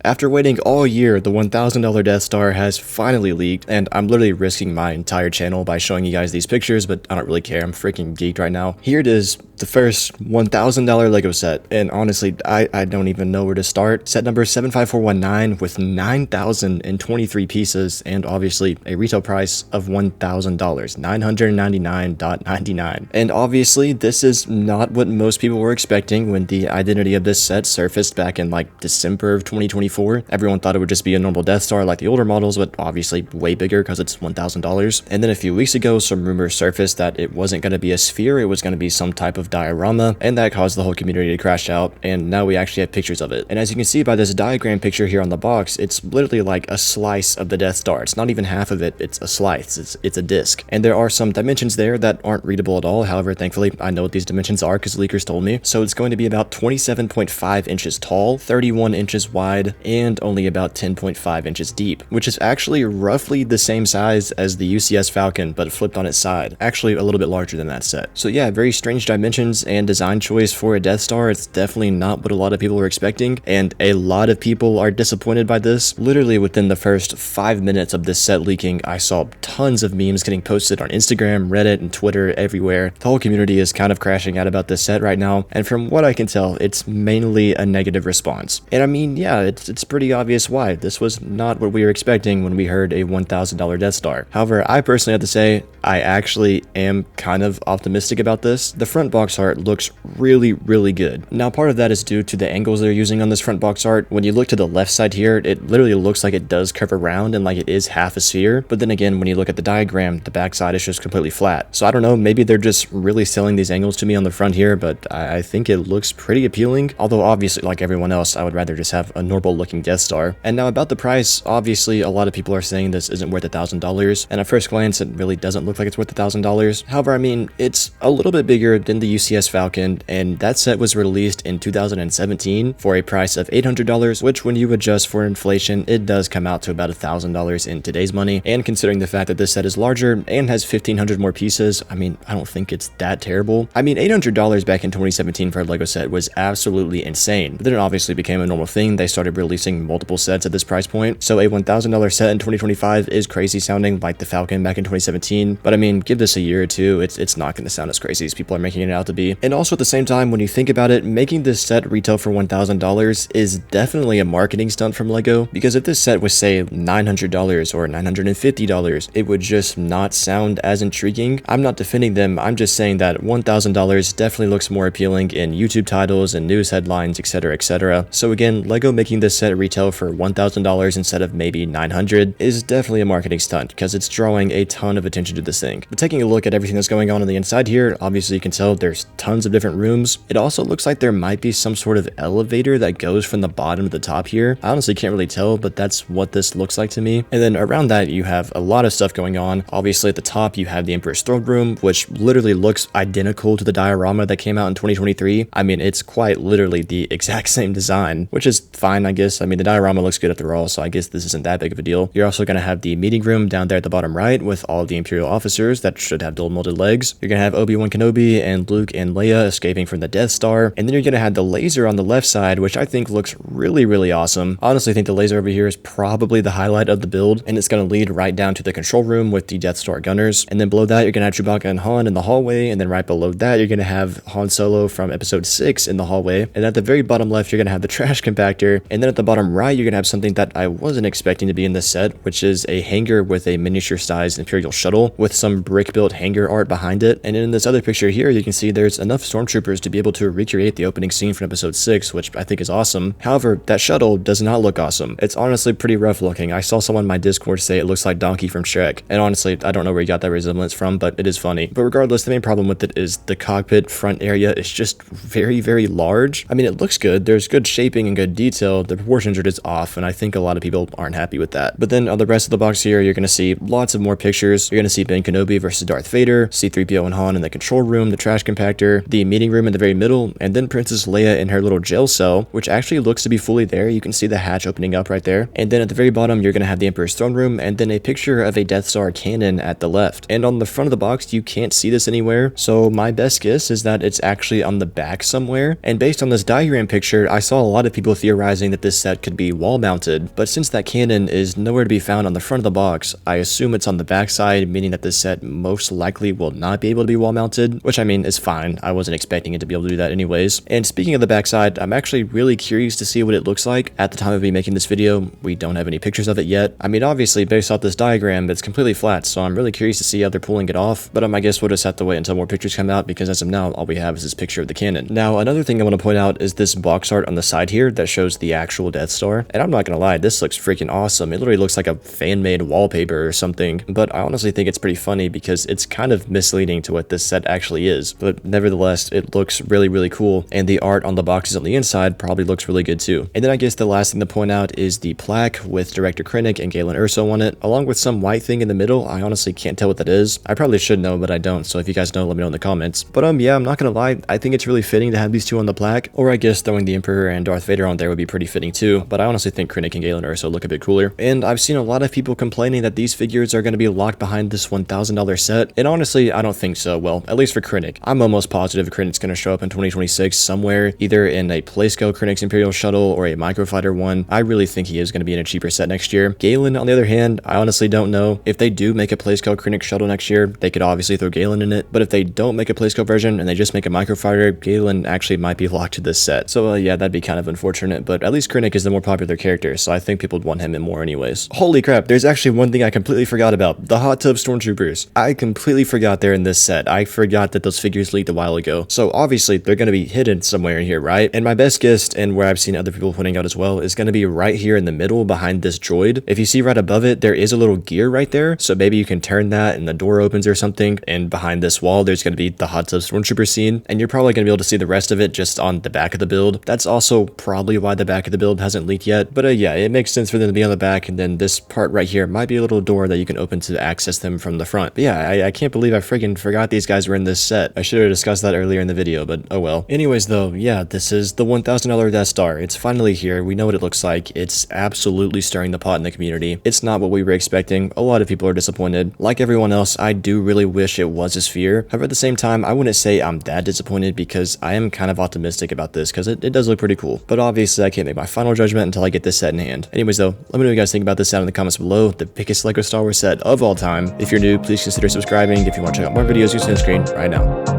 After waiting all year, the $1,000 Death Star has finally leaked, and I'm literally risking my entire channel by showing you guys these pictures, but I don't really care, I'm freaking geeked right now. Here it is, the first $1,000 LEGO set, and honestly, I don't even know where to start. Set number 75419 with 9,023 pieces, and obviously a retail price of $1,000, $999.99. And obviously, this is not what most people were expecting when the identity of this set surfaced back in like December of 2024. Everyone thought it would just be a normal Death Star like the older models, but obviously way bigger because it's $1,000. And then a few weeks ago, some rumors surfaced that it wasn't going to be a sphere, it was going to be some type of diorama, and that caused the whole community to crash out, and now we actually have pictures of it. And as you can see by this diagram picture here on the box, it's literally like a slice of the Death Star. It's not even half of it, it's a slice, it's a disc. And there are some dimensions there that aren't readable at all. However, thankfully, I know what these dimensions are because leakers told me. So it's going to be about 27.5 inches tall, 31 inches wide, and only about 10.5 inches deep, which is actually roughly the same size as the UCS Falcon, but flipped on its side. Actually, a little bit larger than that set. So yeah, very strange dimensions and design choice for a Death Star. It's definitely not what a lot of people were expecting, and a lot of people are disappointed by this. Literally within the first 5 minutes of this set leaking, I saw tons of memes getting posted on Instagram, Reddit, and Twitter everywhere. The whole community is kind of crashing out about this set right now, and from what I can tell, it's mainly a negative response. And I mean, yeah, it's pretty obvious why. This was not what we were expecting when we heard a $1,000 Death Star. However, I personally have to say, I actually am kind of optimistic about this. The front box art looks really good. Now, part of that is due to the angles they're using on this front box art. When you look to the left side here, it literally looks like it does curve around and like it is half a sphere. But then again, when you look at the diagram, the back side is just completely flat. So I don't know, maybe they're just really selling these angles to me on the front here, but I think it looks pretty appealing. Although obviously, like everyone else, I would rather just have a normal looking Death Star. And now about the price, obviously a lot of people are saying this isn't worth $1,000, and at first glance it really doesn't look like it's worth $1,000. However, I mean, it's a little bit bigger than the UCS Falcon, and that set was released in 2017 for a price of $800, which when you adjust for inflation, it does come out to about $1,000 in today's money. And considering the fact that this set is larger and has 1,500 more pieces, I mean, I don't think it's that terrible. I mean, $800 back in 2017 for a LEGO set was absolutely insane. But then it obviously became a normal thing. They started releasing multiple sets at this price point. So a $1,000 set in 2025 is crazy sounding like the Falcon back in 2017. But I mean, give this a year or two, it's not going to sound as crazy as people are making it out to be. And also at the same time, when you think about it, making this set retail for $1,000 is definitely a marketing stunt from LEGO, because if this set was say $900 or $950, it would just not sound as intriguing. I'm not defending them, I'm just saying that $1,000 definitely looks more appealing in YouTube titles and news headlines, etc, etc. So again, LEGO making this set retail for $1,000 instead of maybe $900 is definitely a marketing stunt, because it's drawing a ton of attention to this thing. But taking a look at everything that's going on the inside here, obviously you can tell there's tons of different rooms. It also looks like there might be some sort of elevator that goes from the bottom to the top here. I honestly can't really tell, but that's what this looks like to me. And then around that, you have a lot of stuff going on. Obviously at the top, you have the Emperor's Throne Room, which literally looks identical to the diorama that came out in 2023. I mean, it's quite literally the exact same design, which is fine, I guess. I mean, the diorama looks good after all, so I guess this isn't that big of a deal. You're also going to have the meeting room down there at the bottom right with all of the Imperial officers that should have dual molded legs. You're going to have Obi-Wan Kenobi and Luke and Leia escaping from the Death Star. And then you're going to have the laser on the left side, which I think looks really awesome. Honestly, I think the laser over here is probably the highlight of the build, and it's going to lead right down to the control room with the Death Star gunners. And then below that, you're going to have Chewbacca and Han in the hallway, and then right below that, you're going to have Han Solo from episode 6 in the hallway. And at the very bottom left, you're going to have the trash compactor. And then at the bottom right, you're going to have something that I wasn't expecting to be in this set, which is a hangar with a miniature-sized Imperial shuttle with some brick-built hangar art behind it. And in this other picture here, you can see there's enough stormtroopers to be able to recreate the opening scene from episode 6, which I think is awesome. However, that shuttle does not look awesome. It's honestly pretty rough looking. I saw someone in my Discord say it looks like Donkey from Shrek. And honestly, I don't know where you got that resemblance from, but it is funny. But regardless, the main problem with it is the cockpit front area is just very large. I mean, it looks good. There's good shaping and good detail. The proportions are just off, and I think a lot of people aren't happy with that. But then on the rest of the box here, you're going to see lots of more pictures. You're going to see Ben Kenobi versus Darth Vader, C-3PO and Han in the control room, the trash compactor, the meeting room in the very middle, and then Princess Leia in her little jail cell, which actually looks to be fully there. You can see the hatch opening up right there. And then at the very bottom, you're going to have the Emperor's Throne Room, and then a picture of a Death Star cannon at the left. And on the front of the box, you can't see this anywhere, so my best guess is that it's actually on the back somewhere. And based on this diagram picture, I saw a lot of people theorizing that this this set could be wall mounted, but since that cannon is nowhere to be found on the front of the box, I assume it's on the back side, meaning that this set most likely will not be able to be wall mounted, which I mean is fine. I wasn't expecting it to be able to do that anyways. And speaking of the backside, I'm actually really curious to see what it looks like. At the time of me making this video, we don't have any pictures of it yet. I mean, obviously based off this diagram, it's completely flat, so I'm really curious to see how they're pulling it off, but I guess we'll just have to wait until more pictures come out, because as of now, all we have is this picture of the cannon. Now, another thing I want to point out is this box art on the side here that shows the actual Death Star, and I'm not gonna lie, this looks freaking awesome. It literally looks like a fan-made wallpaper or something, but I honestly think it's pretty funny because it's kind of misleading to what this set actually is, but nevertheless, it looks really cool, and the art on the boxes on the inside probably looks really good too. And then I guess the last thing to point out is the plaque with director Krennic and Galen on it, along with some white thing in the middle. I honestly can't tell what that is. I probably should know, but I don't, so if you guys know, let me know in the comments. But yeah, I'm not gonna lie, I think it's really fitting to have these two on the plaque, or I guess throwing the Emperor and Darth Vader on there would be pretty fitting too, but I honestly think Krennic and Galen look a bit cooler. And I've seen a lot of people complaining that these figures are going to be locked behind this $1,000 set, and honestly, I don't think so. Well, at least for Krennic. I'm almost positive Krennic's going to show up in 2026 somewhere, either in a Playsco Krennic's Imperial Shuttle or a Microfighter one. I really think he is going to be in a cheaper set next year. Galen, on the other hand, I honestly don't know. If they do make a Playsco Krennic Shuttle next year, they could obviously throw Galen in it, but if they don't make a Playsco version and they just make a Microfighter, Galen actually might be locked to this set. So yeah, that'd be kind of unfortunate, but at least Krennic is the more popular character, so I think people would want him in more anyways. Holy crap, there's actually one thing I completely forgot about. The hot tub stormtroopers. I completely forgot they're in this set. I forgot that those figures leaked a while ago. So obviously they're going to be hidden somewhere in here, right? And my best guess, and where I've seen other people pointing out as well, is going to be right here in the middle behind this droid. If you see right above it, there is a little gear right there, so maybe you can turn that and the door opens or something, and behind this wall there's going to be the hot tub stormtrooper scene, and you're probably going to be able to see the rest of it just on the back of the build. That's also probably why the back of the build hasn't leaked yet, but yeah, it makes sense for them to be on the back, and then this part right here might be a little door that you can open to access them from the front. But yeah, I can't believe I friggin' forgot these guys were in this set. I should have discussed that earlier in the video, but oh well. Anyways though, yeah, this is the $1,000 Death Star. It's finally here. We know what it looks like. It's absolutely stirring the pot in the community. It's not what we were expecting. A lot of people are disappointed. Like everyone else, I do really wish it was a sphere. However, at the same time, I wouldn't say I'm that disappointed because I am kind of optimistic about this because it does look pretty cool. But obviously, I can't make my final judgment until I get this set in hand. Anyways though, let me know what you guys think about this set in the comments below. The biggest Lego Star Wars set of all time. If you're new, please consider subscribing. If you want to check out more videos, you see on the screen right now.